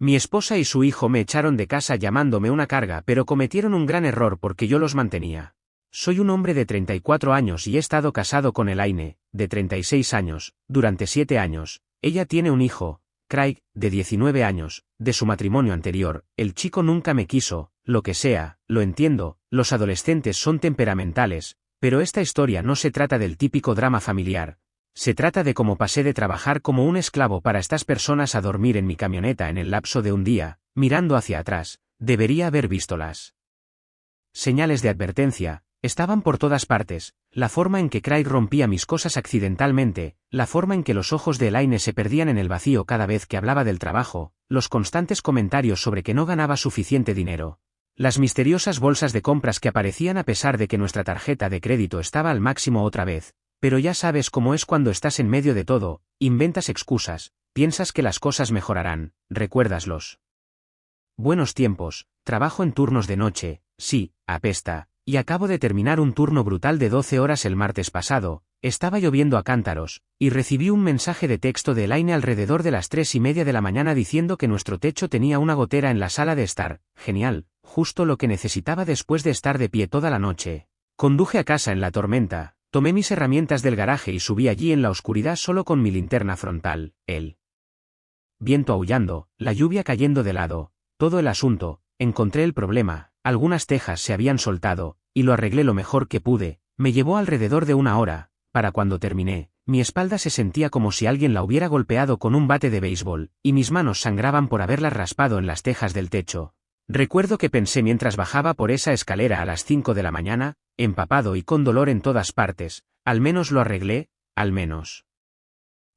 Mi esposa y su hijo me echaron de casa llamándome una carga, pero cometieron un gran error porque yo los mantenía. Soy un hombre de 34 años y he estado casado con Elaine, de 36 años, durante 7 años. Ella tiene un hijo, Craig, de 19 años, de su matrimonio anterior. El chico nunca me quiso, lo que sea, lo entiendo, los adolescentes son temperamentales, pero esta historia no se trata del típico drama familiar. Se trata de cómo pasé de trabajar como un esclavo para estas personas a dormir en mi camioneta en el lapso de un día, mirando hacia atrás. Debería haber visto las señales de advertencia. Estaban por todas partes, la forma en que Craig rompía mis cosas accidentalmente, la forma en que los ojos de Elaine se perdían en el vacío cada vez que hablaba del trabajo, los constantes comentarios sobre que no ganaba suficiente dinero, las misteriosas bolsas de compras que aparecían a pesar de que nuestra tarjeta de crédito estaba al máximo otra vez. Pero ya sabes cómo es cuando estás en medio de todo, inventas excusas, piensas que las cosas mejorarán, recuerdas los buenos tiempos, trabajo en turnos de noche, sí, apesta. Y acabo de terminar un turno brutal de 12 horas el martes pasado, estaba lloviendo a cántaros, y recibí un mensaje de texto de Elaine alrededor de las 3:30 de la mañana diciendo que nuestro techo tenía una gotera en la sala de estar. Genial, justo lo que necesitaba después de estar de pie toda la noche. Conduje a casa en la tormenta, tomé mis herramientas del garaje y subí allí en la oscuridad solo con mi linterna frontal, el viento aullando, la lluvia cayendo de lado, todo el asunto. Encontré el problema, algunas tejas se habían soltado, y lo arreglé lo mejor que pude. Me llevó alrededor de una hora. Para cuando terminé, mi espalda se sentía como si alguien la hubiera golpeado con un bate de béisbol, y mis manos sangraban por haberlas raspado en las tejas del techo. Recuerdo que pensé mientras bajaba por esa escalera a las 5 de la mañana, empapado y con dolor en todas partes, al menos lo arreglé, al menos.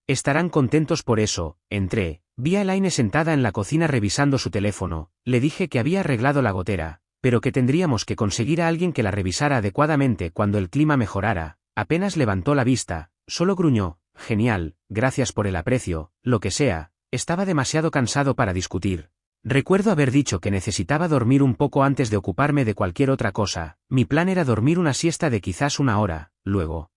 Estarán contentos por eso. Entré, vi a Elaine sentada en la cocina revisando su teléfono, le dije que había arreglado la gotera, pero que tendríamos que conseguir a alguien que la revisara adecuadamente cuando el clima mejorara. Apenas levantó la vista, solo gruñó, genial, gracias por el aprecio, lo que sea. Estaba demasiado cansado para discutir. Recuerdo haber dicho que necesitaba dormir un poco antes de ocuparme de cualquier otra cosa. Mi plan era dormir una siesta de quizás una hora, luego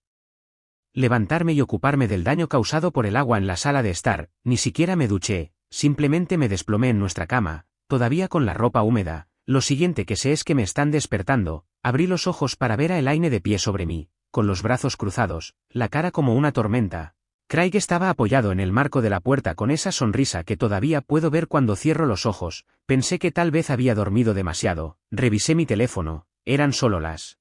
levantarme y ocuparme del daño causado por el agua en la sala de estar. Ni siquiera me duché, simplemente me desplomé en nuestra cama, todavía con la ropa húmeda. Lo siguiente que sé es que me están despertando. Abrí los ojos para ver a Elaine de pie sobre mí, con los brazos cruzados, la cara como una tormenta. Craig estaba apoyado en el marco de la puerta con esa sonrisa que todavía puedo ver cuando cierro los ojos. Pensé que tal vez había dormido demasiado. Revisé mi teléfono, eran solo las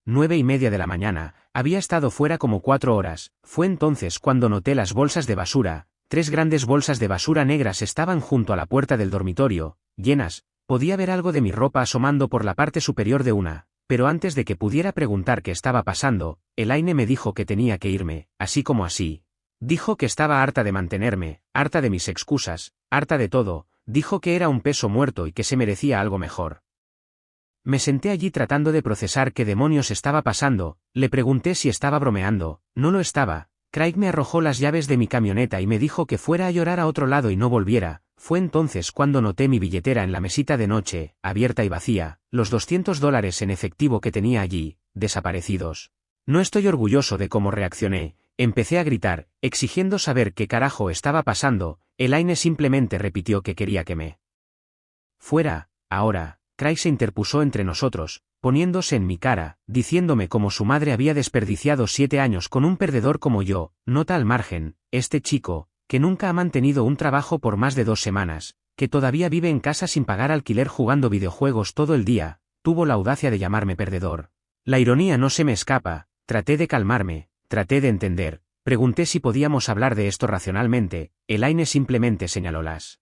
9:30 de la mañana, había estado fuera como 4 horas. Fue entonces cuando noté las bolsas de basura. 3 grandes bolsas de basura negras estaban junto a la puerta del dormitorio, llenas. Podía ver algo de mi ropa asomando por la parte superior de una, pero antes de que pudiera preguntar qué estaba pasando, Elaine me dijo que tenía que irme, así como así. Dijo que estaba harta de mantenerme, harta de mis excusas, harta de todo. Dijo que era un peso muerto y que se merecía algo mejor. Me senté allí tratando de procesar qué demonios estaba pasando. Le pregunté si estaba bromeando. No lo estaba. Craig me arrojó las llaves de mi camioneta y me dijo que fuera a llorar a otro lado y no volviera. Fue entonces cuando noté mi billetera en la mesita de noche, abierta y vacía, los $200 en efectivo que tenía allí, desaparecidos. No estoy orgulloso de cómo reaccioné. Empecé a gritar, exigiendo saber qué carajo estaba pasando. Elaine simplemente repitió que quería que me fuera, ahora. Craig se interpuso entre nosotros, poniéndose en mi cara, diciéndome cómo su madre había desperdiciado 7 años con un perdedor como yo. Nota al margen, este chico, que nunca ha mantenido un trabajo por más de 2 semanas, que todavía vive en casa sin pagar alquiler jugando videojuegos todo el día, tuvo la audacia de llamarme perdedor. La ironía no se me escapa. Traté de calmarme, traté de entender, pregunté si podíamos hablar de esto racionalmente. Elaine simplemente señaló las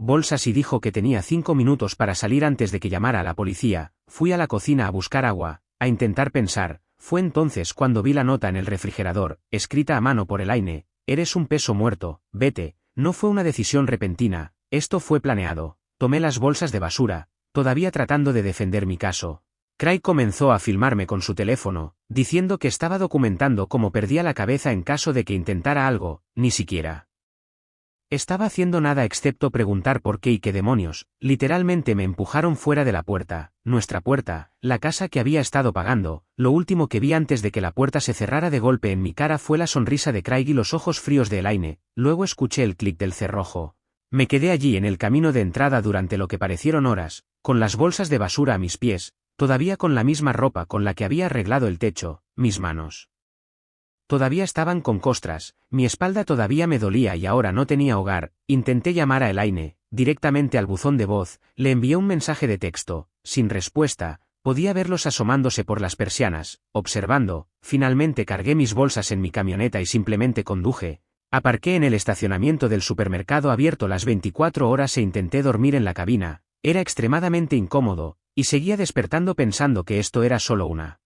bolsas y dijo que tenía 5 minutos para salir antes de que llamara a la policía. Fui a la cocina a buscar agua, a intentar pensar. Fue entonces cuando vi la nota en el refrigerador, escrita a mano por Elaine: eres un peso muerto, vete. No fue una decisión repentina, esto fue planeado. Tomé las bolsas de basura, todavía tratando de defender mi caso. Craig comenzó a filmarme con su teléfono, diciendo que estaba documentando cómo perdía la cabeza en caso de que intentara algo. Ni siquiera estaba haciendo nada excepto preguntar por qué y qué demonios. Literalmente me empujaron fuera de la puerta, nuestra puerta, la casa que había estado pagando. Lo último que vi antes de que la puerta se cerrara de golpe en mi cara fue la sonrisa de Craig y los ojos fríos de Elaine. Luego escuché el clic del cerrojo. Me quedé allí en el camino de entrada durante lo que parecieron horas, con las bolsas de basura a mis pies, todavía con la misma ropa con la que había arreglado el techo, mis manos todavía estaban con costras, mi espalda todavía me dolía y ahora no tenía hogar. Intenté llamar a Elaine, directamente al buzón de voz, le envié un mensaje de texto, sin respuesta, podía verlos asomándose por las persianas, observando. Finalmente cargué mis bolsas en mi camioneta y simplemente conduje. Aparqué en el estacionamiento del supermercado abierto las 24 horas e intenté dormir en la cabina. Era extremadamente incómodo, y seguía despertando pensando que esto era solo una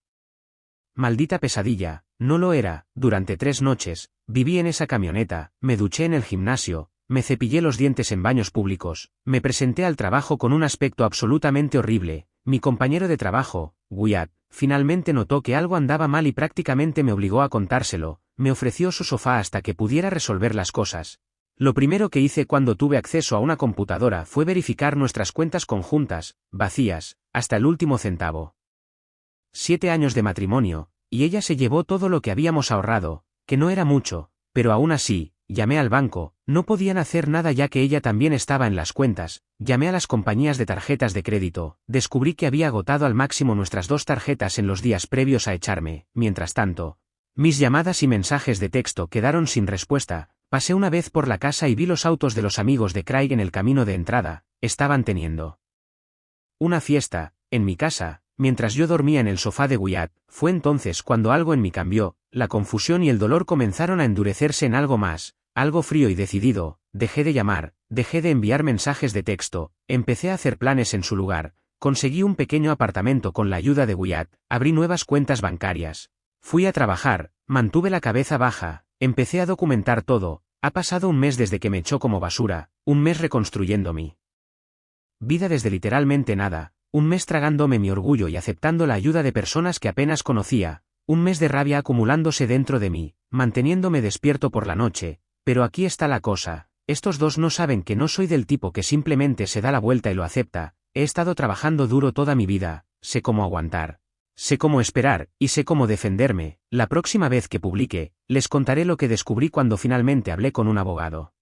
maldita pesadilla. No lo era. Durante 3 noches, viví en esa camioneta, me duché en el gimnasio, me cepillé los dientes en baños públicos, me presenté al trabajo con un aspecto absolutamente horrible. Mi compañero de trabajo, Wyatt, finalmente notó que algo andaba mal y prácticamente me obligó a contárselo. Me ofreció su sofá hasta que pudiera resolver las cosas. Lo primero que hice cuando tuve acceso a una computadora fue verificar nuestras cuentas conjuntas, vacías, hasta el último centavo. 7 años de matrimonio, y ella se llevó todo lo que habíamos ahorrado, que no era mucho, pero aún así, llamé al banco, no podían hacer nada ya que ella también estaba en las cuentas, llamé a las compañías de tarjetas de crédito, descubrí que había agotado al máximo nuestras 2 tarjetas en los días previos a echarme. Mientras tanto, mis llamadas y mensajes de texto quedaron sin respuesta. Pasé una vez por la casa y vi los autos de los amigos de Craig en el camino de entrada, estaban teniendo una fiesta, en mi casa, mientras yo dormía en el sofá de Wyatt. Fue entonces cuando algo en mí cambió, la confusión y el dolor comenzaron a endurecerse en algo más, algo frío y decidido. Dejé de llamar, dejé de enviar mensajes de texto, empecé a hacer planes en su lugar, conseguí un pequeño apartamento con la ayuda de Wyatt, abrí nuevas cuentas bancarias. Fui a trabajar, mantuve la cabeza baja, empecé a documentar todo. Ha pasado un mes desde que me echó como basura, un mes reconstruyendo mi vida desde literalmente nada, un mes tragándome mi orgullo y aceptando la ayuda de personas que apenas conocía, un mes de rabia acumulándose dentro de mí, manteniéndome despierto por la noche. Pero aquí está la cosa, estos dos no saben que no soy del tipo que simplemente se da la vuelta y lo acepta. He estado trabajando duro toda mi vida, sé cómo aguantar. Sé cómo esperar, y sé cómo defenderme. La próxima vez que publique, les contaré lo que descubrí cuando finalmente hablé con un abogado.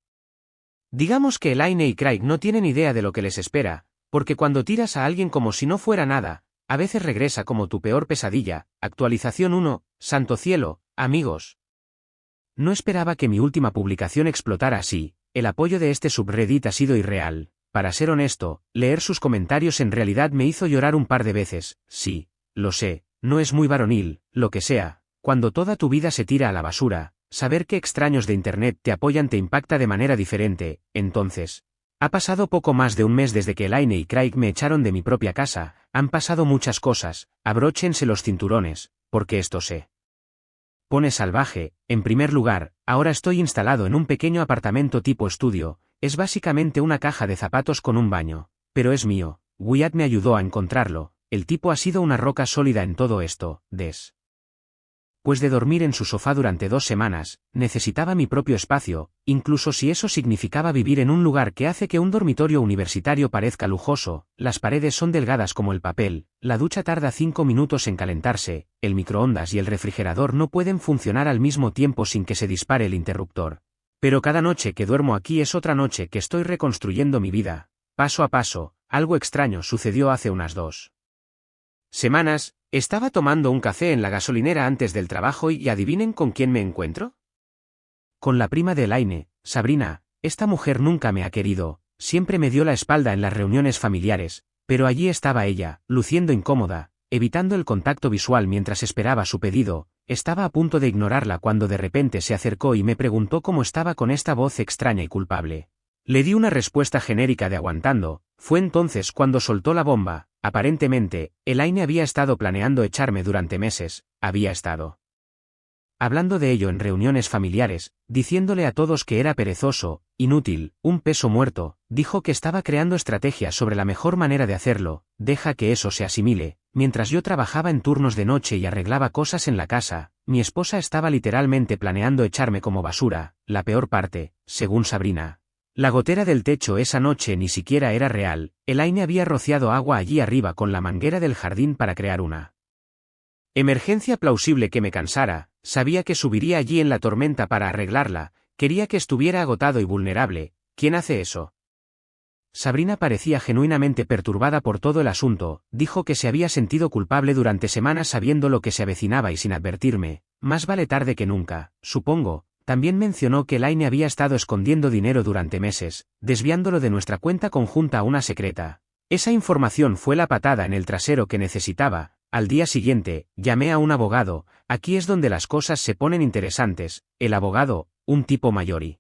Digamos que Elaine y Craig no tienen idea de lo que les espera, porque cuando tiras a alguien como si no fuera nada, a veces regresa como tu peor pesadilla. Actualización 1, santo cielo, amigos. No esperaba que mi última publicación explotara así. El apoyo de este subreddit ha sido irreal. Para ser honesto, leer sus comentarios en realidad me hizo llorar un par de veces. Sí, lo sé, no es muy varonil, lo que sea. Cuando toda tu vida se tira a la basura, saber que extraños de internet te apoyan te impacta de manera diferente. Entonces, ha pasado poco más de un mes desde que Elaine y Craig me echaron de mi propia casa. Han pasado muchas cosas. Abróchense los cinturones, porque esto se pone salvaje. En primer lugar, ahora estoy instalado en un pequeño apartamento tipo estudio. Es básicamente una caja de zapatos con un baño, pero es mío. Wyatt me ayudó a encontrarlo. El tipo ha sido una roca sólida en todo esto. Pues de dormir en su sofá durante 2 semanas, necesitaba mi propio espacio, incluso si eso significaba vivir en un lugar que hace que un dormitorio universitario parezca lujoso. Las paredes son delgadas como el papel, la ducha tarda 5 minutos en calentarse, el microondas y el refrigerador no pueden funcionar al mismo tiempo sin que se dispare el interruptor. Pero cada noche que duermo aquí es otra noche que estoy reconstruyendo mi vida, paso a paso. Algo extraño sucedió hace unas 2 semanas. Estaba tomando un café en la gasolinera antes del trabajo y ¿adivinen con quién me encuentro? Con la prima de Elaine, Sabrina. Esta mujer nunca me ha querido, siempre me dio la espalda en las reuniones familiares, pero allí estaba ella, luciendo incómoda, evitando el contacto visual mientras esperaba su pedido. Estaba a punto de ignorarla cuando de repente se acercó y me preguntó cómo estaba con esta voz extraña y culpable. Le di una respuesta genérica de aguantando. Fue entonces cuando soltó la bomba. Aparentemente, Elaine había estado planeando echarme durante meses, había estado hablando de ello en reuniones familiares, diciéndole a todos que era perezoso, inútil, un peso muerto. Dijo que estaba creando estrategias sobre la mejor manera de hacerlo. Deja que eso se asimile. Mientras yo trabajaba en turnos de noche y arreglaba cosas en la casa, mi esposa estaba literalmente planeando echarme como basura. La peor parte, según Sabrina. La gotera del techo esa noche ni siquiera era real. Elaine había rociado agua allí arriba con la manguera del jardín para crear una emergencia plausible que me cansara. Sabía que subiría allí en la tormenta para arreglarla. Quería que estuviera agotado y vulnerable. ¿Quién hace eso? Sabrina parecía genuinamente perturbada por todo el asunto, dijo que se había sentido culpable durante semanas sabiendo lo que se avecinaba y sin advertirme, más vale tarde que nunca, supongo. También mencionó que Elaine había estado escondiendo dinero durante meses, desviándolo de nuestra cuenta conjunta a una secreta. Esa información fue la patada en el trasero que necesitaba. Al día siguiente, llamé a un abogado. Aquí es donde las cosas se ponen interesantes. El abogado, un tipo mayor y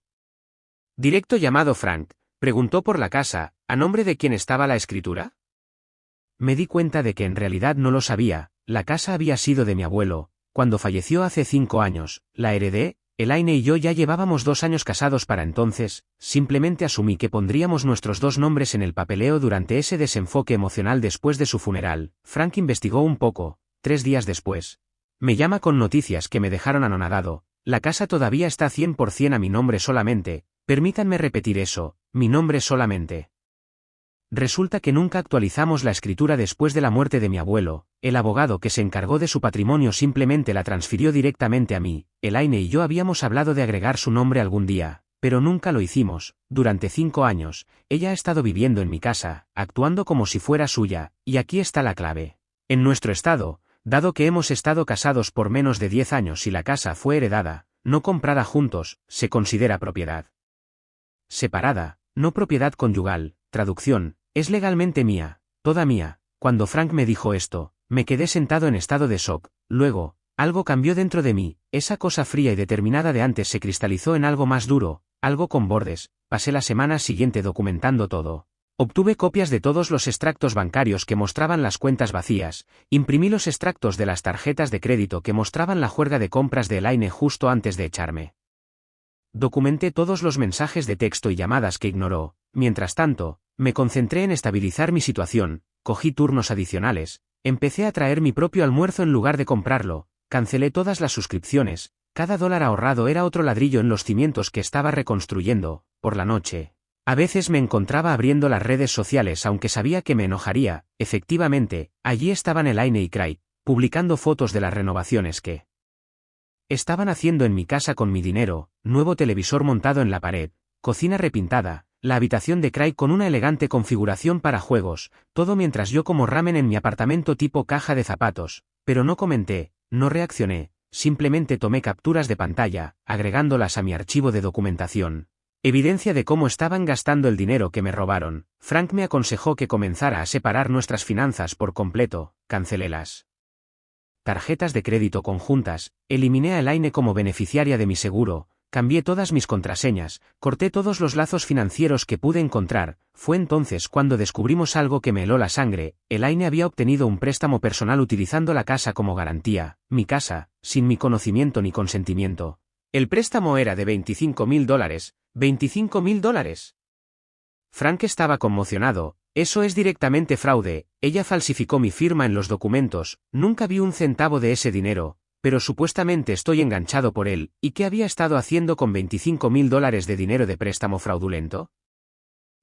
directo llamado Frank, preguntó por la casa, ¿a nombre de quién estaba la escritura? Me di cuenta de que en realidad no lo sabía. La casa había sido de mi abuelo. Cuando falleció hace 5 años, la heredé. Elaine y yo ya llevábamos 2 años casados para entonces. Simplemente asumí que pondríamos nuestros 2 nombres en el papeleo durante ese desenfoque emocional después de su funeral. Frank investigó un poco. 3 días después, me llama con noticias que me dejaron anonadado. La casa todavía está 100% a mi nombre solamente. Permítanme repetir eso, mi nombre solamente. Resulta que nunca actualizamos la escritura después de la muerte de mi abuelo. El abogado que se encargó de su patrimonio simplemente la transfirió directamente a mí. Elaine y yo habíamos hablado de agregar su nombre algún día, pero nunca lo hicimos. Durante 5 años, ella ha estado viviendo en mi casa, actuando como si fuera suya, y aquí está la clave. En nuestro estado, dado que hemos estado casados por menos de 10 años y la casa fue heredada, no comprada juntos, se considera propiedad separada, no propiedad conyugal. Traducción, es legalmente mía, toda mía. Cuando Frank me dijo esto, me quedé sentado en estado de shock. Luego, algo cambió dentro de mí. Esa cosa fría y determinada de antes se cristalizó en algo más duro, algo con bordes. Pasé la semana siguiente documentando todo. Obtuve copias de todos los extractos bancarios que mostraban las cuentas vacías, imprimí los extractos de las tarjetas de crédito que mostraban la juerga de compras de Elaine justo antes de echarme. Documenté todos los mensajes de texto y llamadas que ignoró. Mientras tanto, me concentré en estabilizar mi situación, cogí turnos adicionales, empecé a traer mi propio almuerzo en lugar de comprarlo, cancelé todas las suscripciones, cada dólar ahorrado era otro ladrillo en los cimientos que estaba reconstruyendo. Por la noche, a veces me encontraba abriendo las redes sociales aunque sabía que me enojaría. Efectivamente, allí estaban Elaine y Craig, publicando fotos de las renovaciones que estaban haciendo en mi casa con mi dinero, nuevo televisor montado en la pared, cocina repintada, la habitación de Craig con una elegante configuración para juegos, todo mientras yo como ramen en mi apartamento tipo caja de zapatos, pero no comenté, no reaccioné, simplemente tomé capturas de pantalla, agregándolas a mi archivo de documentación. Evidencia de cómo estaban gastando el dinero que me robaron. Frank me aconsejó que comenzara a separar nuestras finanzas por completo. Cancelé las tarjetas de crédito conjuntas, eliminé a Elaine como beneficiaria de mi seguro, cambié todas mis contraseñas, corté todos los lazos financieros que pude encontrar. Fue entonces cuando descubrimos algo que me heló la sangre. Elaine había obtenido un préstamo personal utilizando la casa como garantía, mi casa, sin mi conocimiento ni consentimiento. El préstamo era de $25.000. $25.000. Frank estaba conmocionado. Eso es directamente fraude. Ella falsificó mi firma en los documentos, nunca vi un centavo de ese dinero, pero supuestamente estoy enganchado por él. ¿Y qué había estado haciendo con $25.000 de dinero de préstamo fraudulento?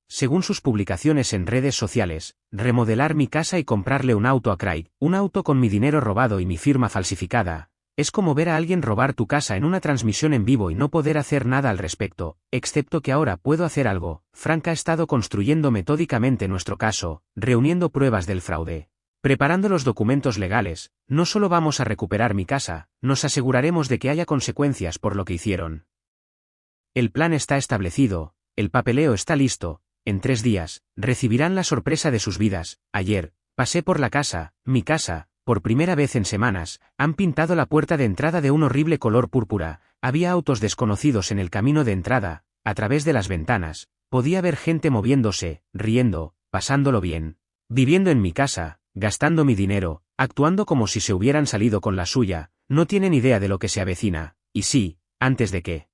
Según sus publicaciones en redes sociales, remodelar mi casa y comprarle un auto a Craig, un auto con mi dinero robado y mi firma falsificada. Es como ver a alguien robar tu casa en una transmisión en vivo y no poder hacer nada al respecto, excepto que ahora puedo hacer algo. Frank ha estado construyendo metódicamente nuestro caso, reuniendo pruebas del fraude, preparando los documentos legales. No solo vamos a recuperar mi casa, nos aseguraremos de que haya consecuencias por lo que hicieron. El plan está establecido, el papeleo está listo. En 3 días, recibirán la sorpresa de sus vidas. Ayer, pasé por la casa, mi casa. Por primera vez en semanas, han pintado la puerta de entrada de un horrible color púrpura. Había autos desconocidos en el camino de entrada. A través de las ventanas, podía ver gente moviéndose, riendo, pasándolo bien, viviendo en mi casa, gastando mi dinero, actuando como si se hubieran salido con la suya. No tienen idea de lo que se avecina. Y sí, antes de que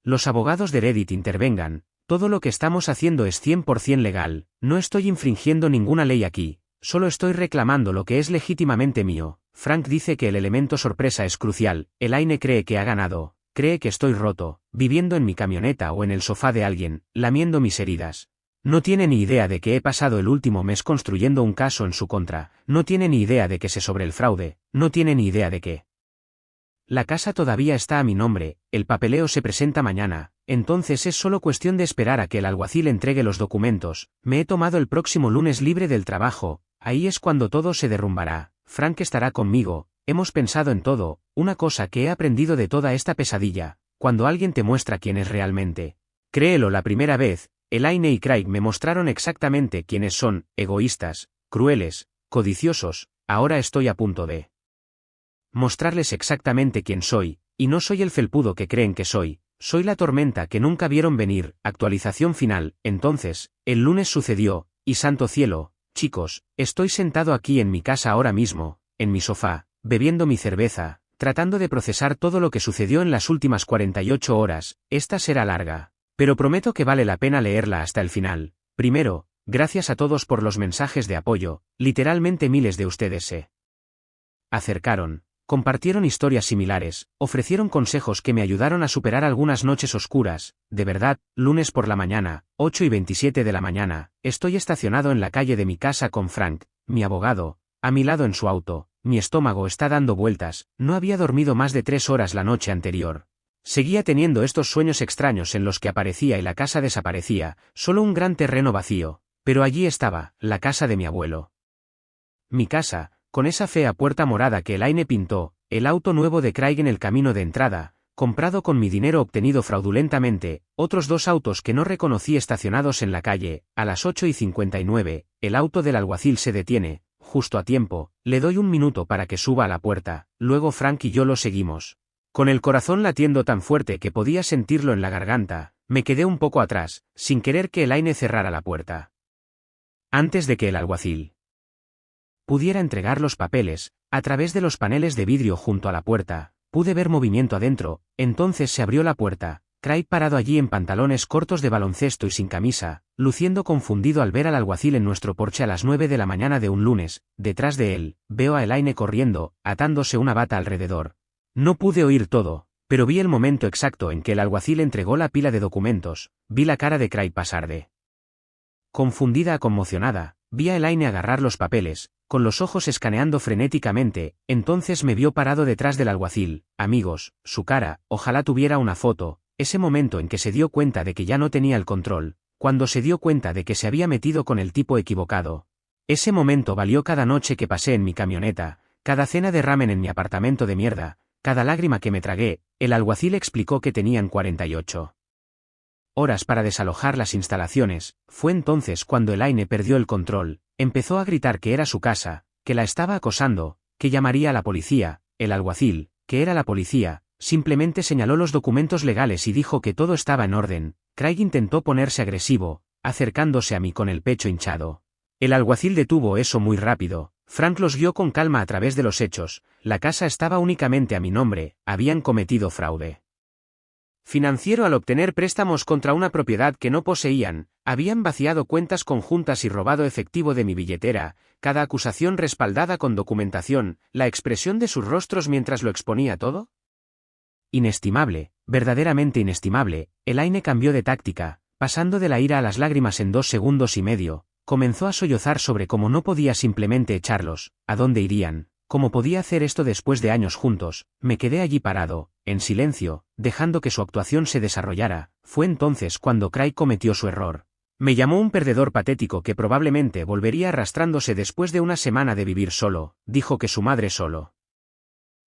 los abogados de Reddit intervengan, todo lo que estamos haciendo es 100% legal. No estoy infringiendo ninguna ley aquí. Solo estoy reclamando lo que es legítimamente mío. Frank dice que el elemento sorpresa es crucial. Elaine cree que ha ganado, cree que estoy roto, viviendo en mi camioneta o en el sofá de alguien, lamiendo mis heridas. No tiene ni idea de que he pasado el último mes construyendo un caso en su contra, no tiene ni idea de que sé sobre el fraude, no tiene ni idea de que La casa todavía está a mi nombre, el papeleo se presenta mañana, entonces es solo cuestión de esperar a que el alguacil entregue los documentos. Me he tomado el próximo lunes libre del trabajo, ahí es cuando todo se derrumbará. Frank estará conmigo, hemos pensado en todo. Una cosa que he aprendido de toda esta pesadilla, cuando alguien te muestra quién es realmente. Créelo, la primera vez, Elaine y Craig me mostraron exactamente quiénes son: egoístas, crueles, codiciosos. Ahora estoy a punto de mostrarles exactamente quién soy, y no soy el felpudo que creen que soy la tormenta que nunca vieron venir. Actualización final. Entonces, el lunes sucedió, y santo cielo, chicos, estoy sentado aquí en mi casa ahora mismo, en mi sofá, bebiendo mi cerveza, tratando de procesar todo lo que sucedió en las últimas 48 horas. Esta será larga, pero prometo que vale la pena leerla hasta el final. Primero, gracias a todos por los mensajes de apoyo, literalmente miles de ustedes se acercaron, compartieron historias similares, ofrecieron consejos que me ayudaron a superar algunas noches oscuras. De verdad, lunes por la mañana, 8:27 de la mañana, estoy estacionado en la calle de mi casa con Frank, mi abogado, a mi lado en su auto. Mi estómago está dando vueltas, no había dormido más de 3 horas la noche anterior. Seguía teniendo estos sueños extraños en los que aparecía y la casa desaparecía, solo un gran terreno vacío, pero allí estaba, la casa de mi abuelo. Mi casa, con esa fea puerta morada que Elaine pintó, el auto nuevo de Craig en el camino de entrada, comprado con mi dinero obtenido fraudulentamente, otros 2 autos que no reconocí estacionados en la calle. A las 8:59, el auto del alguacil se detiene, justo a tiempo, le doy un minuto para que suba a la puerta, luego Frank y yo lo seguimos. Con el corazón latiendo tan fuerte que podía sentirlo en la garganta, me quedé un poco atrás, sin querer que Elaine cerrara la puerta. Antes de que el alguacil pudiera entregar los papeles, a través de los paneles de vidrio junto a la puerta, pude ver movimiento adentro. Entonces se abrió la puerta, Craig parado allí en pantalones cortos de baloncesto y sin camisa, luciendo confundido al ver al alguacil en nuestro porche a las 9 de la mañana de un lunes. Detrás de él, veo a Elaine corriendo, atándose una bata alrededor. No pude oír todo, pero vi el momento exacto en que el alguacil entregó la pila de documentos. Vi la cara de Craig pasar de confundida a conmocionada, vi a Elaine agarrar los papeles, con los ojos escaneando frenéticamente. Entonces me vio parado detrás del alguacil. Amigos, su cara, ojalá tuviera una foto, ese momento en que se dio cuenta de que ya no tenía el control, cuando se dio cuenta de que se había metido con el tipo equivocado. Ese momento valió cada noche que pasé en mi camioneta, cada cena de ramen en mi apartamento de mierda, cada lágrima que me tragué. El alguacil explicó que tenían 48 horas para desalojar las instalaciones. Fue entonces cuando Elaine perdió el control, empezó a gritar que era su casa, que la estaba acosando, que llamaría a la policía. El alguacil, que era la policía, simplemente señaló los documentos legales y dijo que todo estaba en orden. Craig intentó ponerse agresivo, acercándose a mí con el pecho hinchado. El alguacil detuvo eso muy rápido. Frank los guió con calma a través de los hechos. La casa estaba únicamente a mi nombre, habían cometido fraude financiero al obtener préstamos contra una propiedad que no poseían, habían vaciado cuentas conjuntas y robado efectivo de mi billetera. Cada acusación respaldada con documentación. La expresión de sus rostros mientras lo exponía todo. Inestimable, verdaderamente inestimable. Elaine cambió de táctica, pasando de la ira a las lágrimas en 2 segundos y medio. Comenzó a sollozar sobre cómo no podía simplemente echarlos. ¿A dónde irían? ¿Cómo podía hacer esto después de años juntos? Me quedé allí parado, en silencio, dejando que su actuación se desarrollara. Fue entonces cuando Craig cometió su error. Me llamó un perdedor patético que probablemente volvería arrastrándose después de una semana de vivir solo. Dijo que su madre solo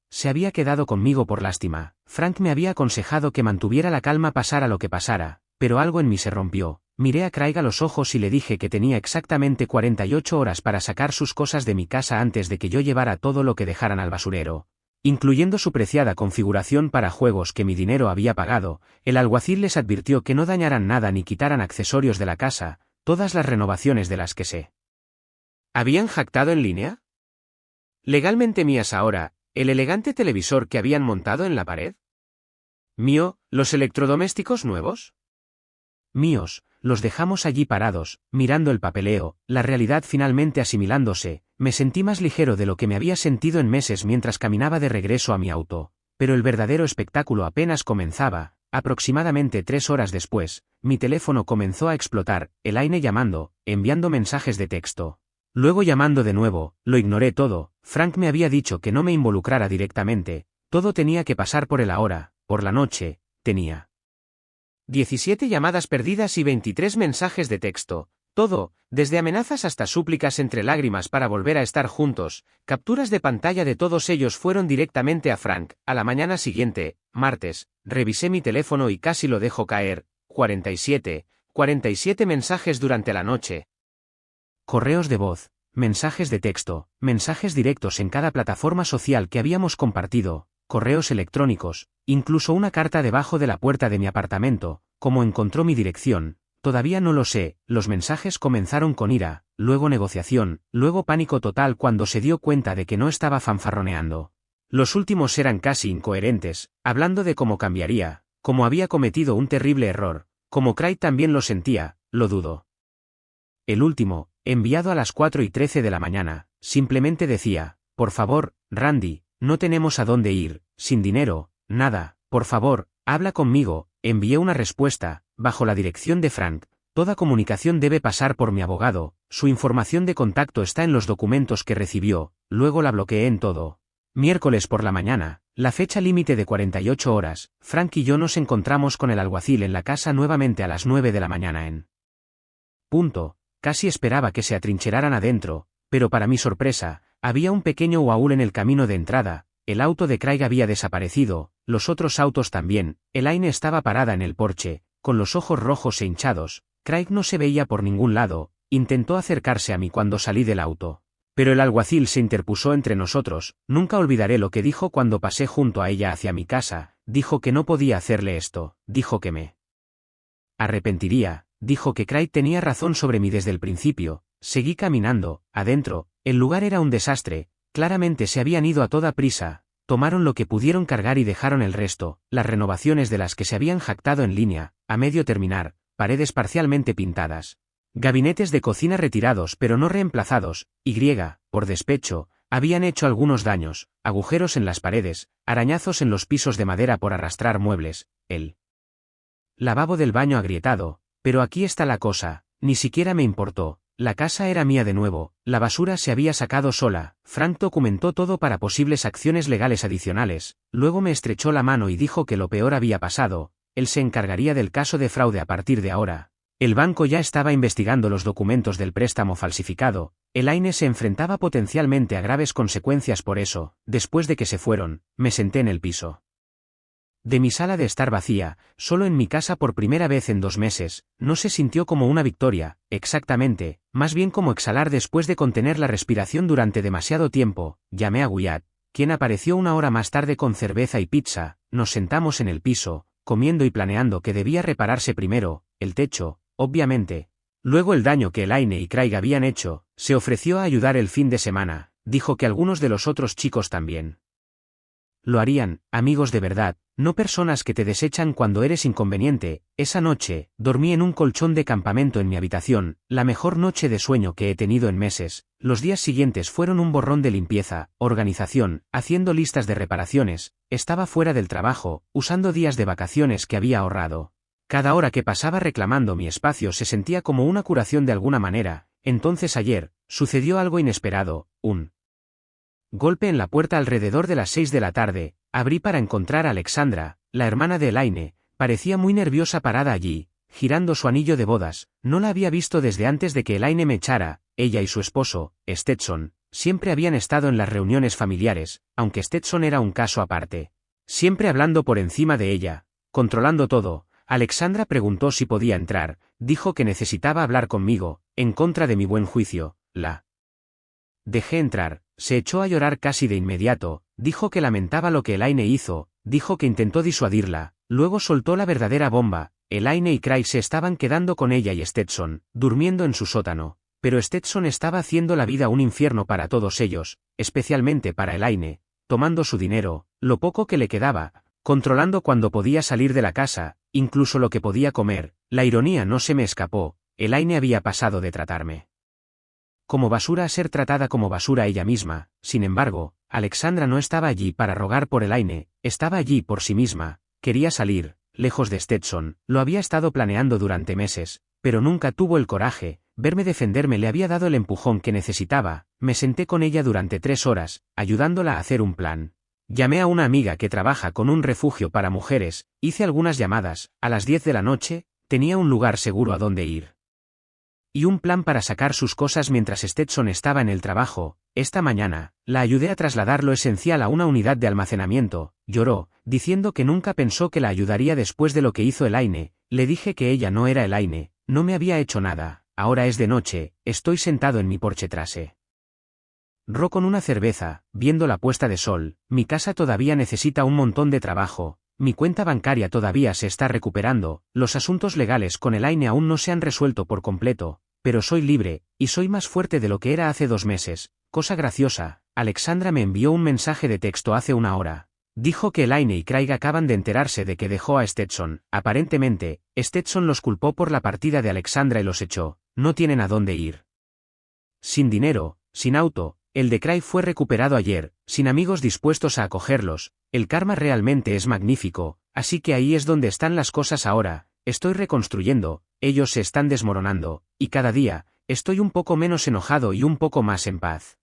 se había quedado conmigo por lástima. Frank me había aconsejado que mantuviera la calma pasara lo que pasara, pero algo en mí se rompió. Miré a Craig a los ojos y le dije que tenía exactamente 48 horas para sacar sus cosas de mi casa antes de que yo llevara todo lo que dejaran al basurero, incluyendo su preciada configuración para juegos que mi dinero había pagado. El alguacil les advirtió que no dañaran nada ni quitaran accesorios de la casa, todas las renovaciones de las que se habían jactado en línea. Legalmente mías ahora, el elegante televisor que habían montado en la pared. Mío, los electrodomésticos nuevos. Míos. Los dejamos allí parados, mirando el papeleo, la realidad finalmente asimilándose. Me sentí más ligero de lo que me había sentido en meses mientras caminaba de regreso a mi auto. Pero el verdadero espectáculo apenas comenzaba. Aproximadamente 3 horas después, mi teléfono comenzó a explotar. Elaine llamando, enviando mensajes de texto. Luego llamando de nuevo. Lo ignoré todo. Frank me había dicho que no me involucrara directamente. Todo tenía que pasar por el ahora, por la noche, tenía 17 llamadas perdidas y 23 mensajes de texto. Todo, desde amenazas hasta súplicas entre lágrimas para volver a estar juntos. Capturas de pantalla de todos ellos fueron directamente a Frank. A la mañana siguiente, martes, revisé mi teléfono y casi lo dejo caer. 47 mensajes durante la noche. Correos de voz, mensajes de texto, mensajes directos en cada plataforma social que habíamos compartido, correos electrónicos, incluso una carta debajo de la puerta de mi apartamento. Como encontró mi dirección, todavía no lo sé. Los mensajes comenzaron con ira, luego negociación, luego pánico total cuando se dio cuenta de que no estaba fanfarroneando. Los últimos eran casi incoherentes, hablando de cómo cambiaría, cómo había cometido un terrible error, como Craig también lo sentía, lo dudo. El último, enviado a las 4:13 de la mañana, simplemente decía: por favor, Randy, no tenemos a dónde ir, sin dinero, nada, por favor, habla conmigo. Envié una respuesta, bajo la dirección de Frank. Toda comunicación debe pasar por mi abogado, su información de contacto está en los documentos que recibió, luego la bloqueé en todo. Miércoles por la mañana, la fecha límite de 48 horas, Frank y yo nos encontramos con el alguacil en la casa nuevamente a las 9 de la mañana en punto. Casi esperaba que se atrincheraran adentro, pero para mi sorpresa, había un pequeño baúl en el camino de entrada. El auto de Craig había desaparecido, los otros autos también. Elaine estaba parada en el porche, con los ojos rojos e hinchados. Craig no se veía por ningún lado. Intentó acercarse a mí cuando salí del auto, pero el alguacil se interpuso entre nosotros. Nunca olvidaré lo que dijo cuando pasé junto a ella hacia mi casa. Dijo que no podía hacerle esto, dijo que me arrepentiría, dijo que Craig tenía razón sobre mí desde el principio. Seguí caminando. Adentro, el lugar era un desastre. Claramente se habían ido a toda prisa, tomaron lo que pudieron cargar y dejaron el resto. Las renovaciones de las que se habían jactado en línea, a medio terminar, paredes parcialmente pintadas, gabinetes de cocina retirados pero no reemplazados. Por despecho, habían hecho algunos daños, agujeros en las paredes, arañazos en los pisos de madera por arrastrar muebles, el lavabo del baño agrietado. Pero aquí está la cosa, ni siquiera me importó. La casa era mía de nuevo, la basura se había sacado sola. Frank documentó todo para posibles acciones legales adicionales. Luego me estrechó la mano y dijo que lo peor había pasado. Él se encargaría del caso de fraude a partir de ahora. El banco ya estaba investigando los documentos del préstamo falsificado. Elaine se enfrentaba potencialmente a graves consecuencias por eso. Después de que se fueron, me senté en el piso de mi sala de estar vacía, solo en mi casa por primera vez en 2 meses. No se sintió como una victoria, exactamente, más bien como exhalar después de contener la respiración durante demasiado tiempo. Llamé a Wyatt, quien apareció 1 hora más tarde con cerveza y pizza. Nos sentamos en el piso, comiendo y planeando que debía repararse primero, el techo, obviamente. Luego el daño que Elaine y Craig habían hecho. Se ofreció a ayudar el fin de semana, dijo que algunos de los otros chicos también lo harían, amigos de verdad, no personas que te desechan cuando eres inconveniente. Esa noche, dormí en un colchón de campamento en mi habitación, la mejor noche de sueño que he tenido en meses. Los días siguientes fueron un borrón de limpieza, organización, haciendo listas de reparaciones. Estaba fuera del trabajo, usando días de vacaciones que había ahorrado. Cada hora que pasaba reclamando mi espacio se sentía como una curación de alguna manera. Entonces ayer, sucedió algo inesperado, un golpe en la puerta alrededor de las 6 de la tarde. Abrí para encontrar a Alexandra, la hermana de Elaine. Parecía muy nerviosa parada allí, girando su anillo de bodas. No la había visto desde antes de que Elaine me echara. Ella y su esposo, Stetson, siempre habían estado en las reuniones familiares, aunque Stetson era un caso aparte. Siempre hablando por encima de ella, controlando todo. Alexandra preguntó si podía entrar. Dijo que necesitaba hablar conmigo, en contra de mi buen juicio. La dejé entrar. Se echó a llorar casi de inmediato. Dijo que lamentaba lo que Elaine hizo. Dijo que intentó disuadirla. Luego soltó la verdadera bomba. Elaine y Craig se estaban quedando con ella y Stetson, durmiendo en su sótano. Pero Stetson estaba haciendo la vida un infierno para todos ellos, especialmente para Elaine, tomando su dinero, lo poco que le quedaba, controlando cuando podía salir de la casa, incluso lo que podía comer. La ironía no se me escapó. Elaine había pasado de tratarme como basura a ser tratada como basura ella misma. Sin embargo, Alexandra no estaba allí para rogar por Elaine, estaba allí por sí misma. Quería salir, lejos de Stetson. Lo había estado planeando durante meses, pero nunca tuvo el coraje. Verme defenderme le había dado el empujón que necesitaba. Me senté con ella durante 3 horas, ayudándola a hacer un plan. Llamé a una amiga que trabaja con un refugio para mujeres, hice algunas llamadas, a las 10 de la noche, tenía un lugar seguro a donde ir. Y un plan para sacar sus cosas mientras Stetson estaba en el trabajo. Esta mañana, la ayudé a trasladar lo esencial a una unidad de almacenamiento. Lloró, diciendo que nunca pensó que la ayudaría después de lo que hizo Elaine. Le dije que ella no era Elaine, no me había hecho nada. Ahora es de noche, estoy sentado en mi porche trase. Ro con una cerveza, viendo la puesta de sol. Mi casa todavía necesita un montón de trabajo. Mi cuenta bancaria todavía se está recuperando. Los asuntos legales con Elaine aún no se han resuelto por completo. Pero soy libre, y soy más fuerte de lo que era hace 2 meses. Cosa graciosa, Alexandra me envió un mensaje de texto hace 1 hora. Dijo que Elaine y Craig acaban de enterarse de que dejó a Stetson. Aparentemente, Stetson los culpó por la partida de Alexandra y los echó. No tienen a dónde ir. Sin dinero, sin auto, el de Craig fue recuperado ayer, sin amigos dispuestos a acogerlos. El karma realmente es magnífico, así que ahí es donde están las cosas ahora. Estoy reconstruyendo, ellos se están desmoronando, y cada día, estoy un poco menos enojado y un poco más en paz.